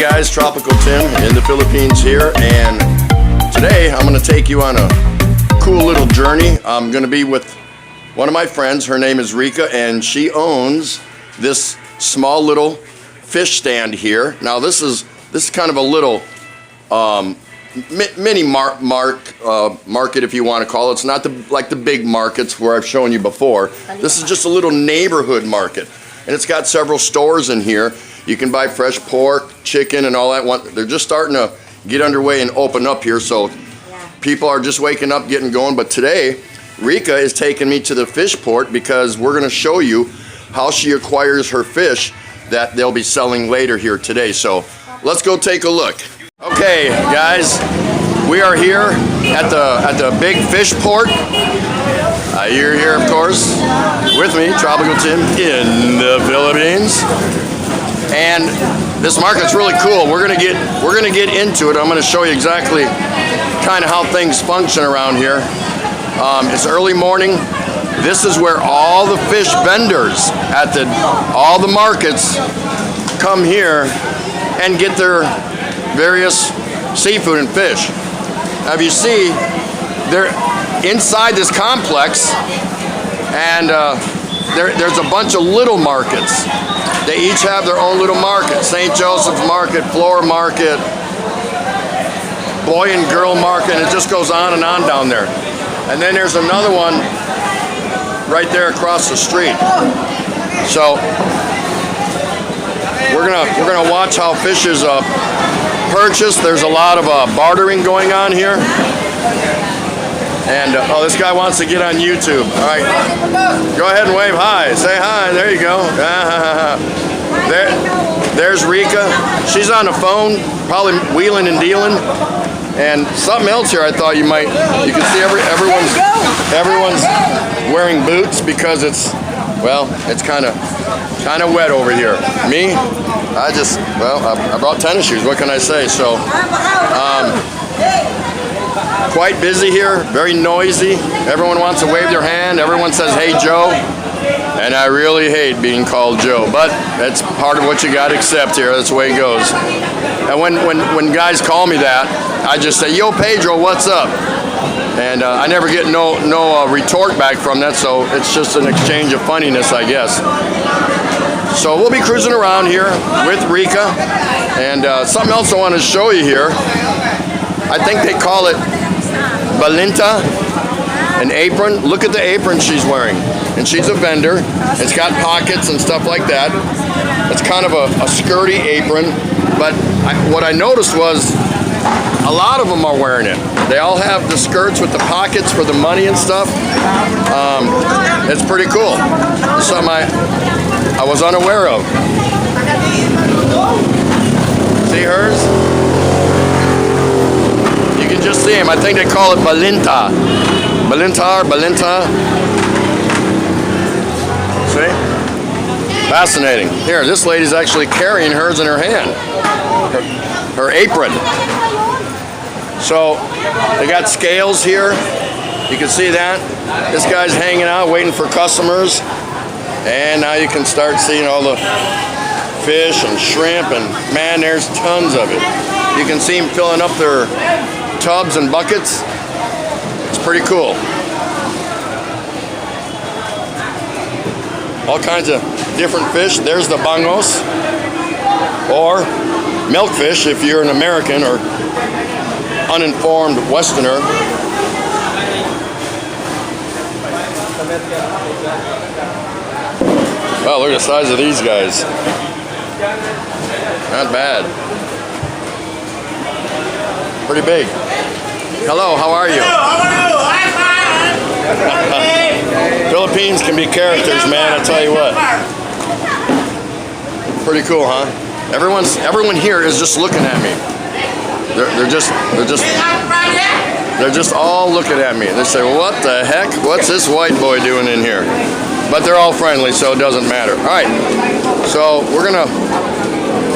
guys, Tropical Tim in the Philippines here, and today I'm going to take you on a cool little journey. I'm going to be with one of my friends. Her name is Rika, and she owns this small little fish stand here. Now this is kind of a little mini market, if you want to call it. It's not like the big markets where I've shown you before. This is just a little neighborhood market, and it's got several stores in here. You can buy fresh pork, chicken, and all that. They're just starting to get underway and open up here, so people are just waking up, getting going. But today, Rika is taking me to the fish port because we're going to show you how she acquires her fish that they'll be selling later here today. So let's go take a look. Okay, guys, we are here at the big fish port. You're here, of course, with me, Tropical Tim, in the Philippines. And this market's really cool. We're gonna get into it. I'm gonna show you exactly kind of how things function around here. It's early morning. This is where all the fish vendors at all the markets come here and get their various seafood and fish. Now, if you see, they're inside this complex, and there's a bunch of little markets. They each have their own little market. St. Joseph's Market, Floor Market, Boy and Girl Market, and it just goes on and on down there. And then there's another one right there across the street. So we're gonna watch how fish is purchased. There's a lot of bartering going on here. And oh, this guy wants to get on YouTube. All right, go ahead and wave hi. Say hi. There you go. There's Rika. She's on the phone, probably wheeling and dealing. And something else here, I thought you can see everyone's wearing boots because it's kind of wet over here. Me, I brought tennis shoes. What can I say? So. Quite busy here, very noisy. Everyone wants to wave their hand. Everyone says, "Hey, Joe." And I really hate being called Joe, but that's part of what you got to accept here. That's the way it goes. And when guys call me that, I just say, "Yo, Pedro, what's up?" And I never get no retort back from that, so it's just an exchange of funniness, I guess. So we'll be cruising around here with Rika. And something else I want to show you here. I think they call it balinta, an apron. Look at the apron she's wearing. And she's a vendor. It's got pockets and stuff like that. It's kind of a skirty apron. But what I noticed was a lot of them are wearing it. They all have the skirts with the pockets for the money and stuff. It's pretty cool. It's something I was unaware of. See hers? You can just see him. I think they call it balinta. Balinta or balinta. See? Fascinating. Here, this lady's actually carrying hers in her hand. Her apron. So, they got scales here. You can see that. This guy's hanging out, waiting for customers. And now you can start seeing all the fish and shrimp, and man, there's tons of it. You can see them filling up their tubs and buckets. It's pretty cool. All kinds of different fish. There's the bangos, or milkfish if you're an American or uninformed Westerner. Wow, look at the size of these guys. Not bad. Pretty big. Hello, how are you? Philippines can be characters, man, I tell you what. Pretty cool, huh? Everyone here is just looking at me. They're just all looking at me. They say, "What the heck? What's this white boy doing in here?" But they're all friendly, so it doesn't matter. All right, so we're gonna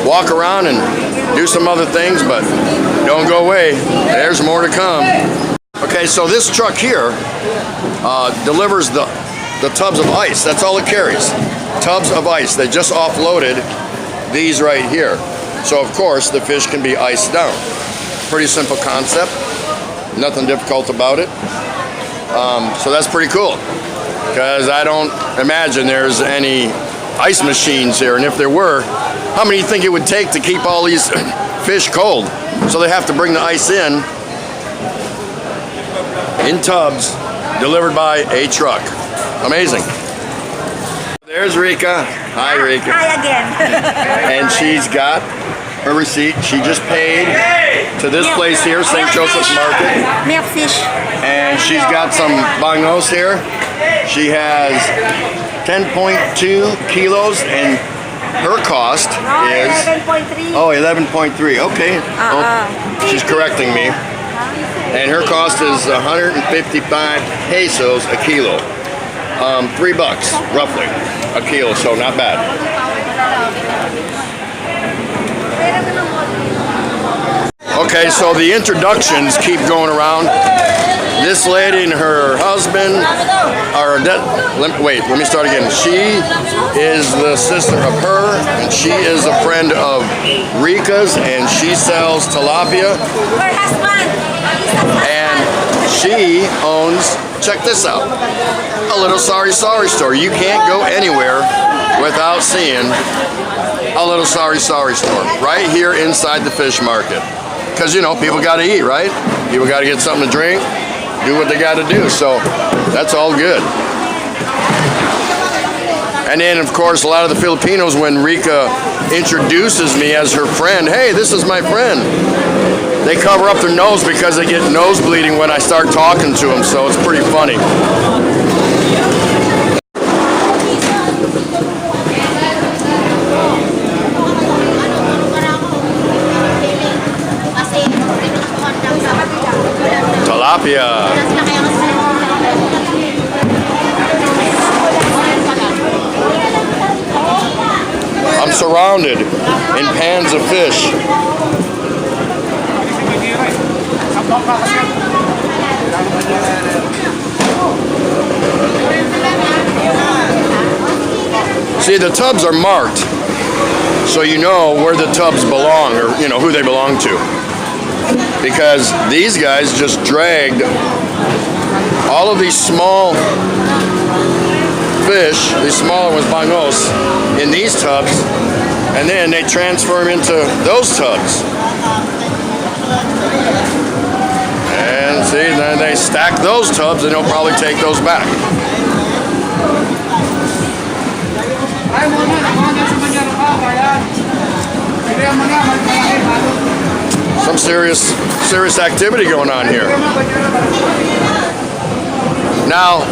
walk around and do some other things, but don't go away. There's more to come. Okay, so this truck here delivers the tubs of ice. That's all it carries. Tubs of ice. They just offloaded these right here. So of course the fish can be iced down. Pretty simple concept, nothing difficult about it. So that's pretty cool, because I don't imagine there's any ice machines here, and if there were, how many do you think it would take to keep all these fish cold? So they have to bring the ice in tubs, delivered by a truck. Amazing. There's Rika. Hi, Rika. Hi again. And she's got her receipt. She just paid to this place here, St. Joseph's Market. Milk fish. And she's got some bangos here. She has 10.2 kilos, and her cost is 11.3. oh, 11.3. Okay. Oh, she's correcting me. And her cost is 155 pesos a kilo. $3 roughly a kilo, so not bad. Okay, so the introductions keep going around. This lady and her husband are let me start again. She is the sister of her, and she is a friend of Rika's, and she sells tilapia. Her husband. And she owns, check this out, a little Sorry store. You can't go anywhere without seeing a little Sorry store right here inside the fish market. Because, you know, people got to eat, right? People got to get something to drink, do what they got to do. So that's all good. And then, of course, a lot of the Filipinos, when Rika introduces me as her friend, hey, this is my friend, they cover up their nose because they get nose bleeding when I start talking to them, so it's pretty funny. Tilapia. I'm surrounded in pans of fish. See, the tubs are marked, so you know where the tubs belong, or you know who they belong to. Because these guys just dragged all of these small fish, these smaller ones, bangos, in these tubs, and then they transfer them into those tubs. And see, then they stack those tubs, and they'll probably take those back. Some serious activity going on here. Now,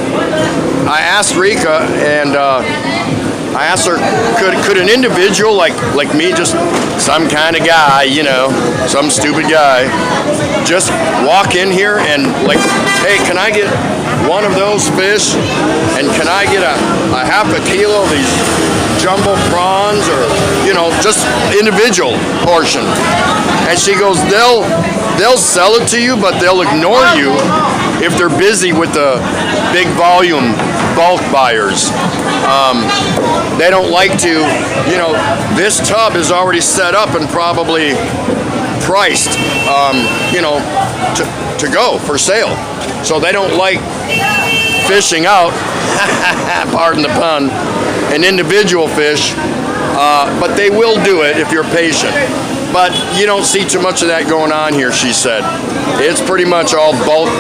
I asked Rika, and I asked her, could an individual like me, just some kind of guy, you know, some stupid guy, just walk in here and like, hey, can I get one of those fish, and can I get a half a kilo of these jumbo prawns, or you know, just individual portion? And she goes, they'll sell it to you, but they'll ignore you if they're busy with the big volume bulk buyers. They don't like to, you know, this tub is already set up and probably priced, you know, to go for sale. So they don't like fishing out, pardon the pun, an individual fish, but they will do it if you're patient. But you don't see too much of that going on here, she said. It's pretty much all bulk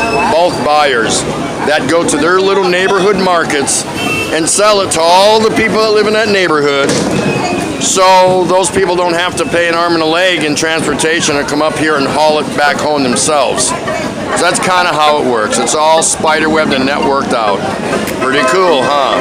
buyers that go to their little neighborhood markets and sell it to all the people that live in that neighborhood, so those people don't have to pay an arm and a leg in transportation and come up here and haul it back home themselves. So that's kind of how it works. It's all spider webbed and networked out. Pretty cool, huh?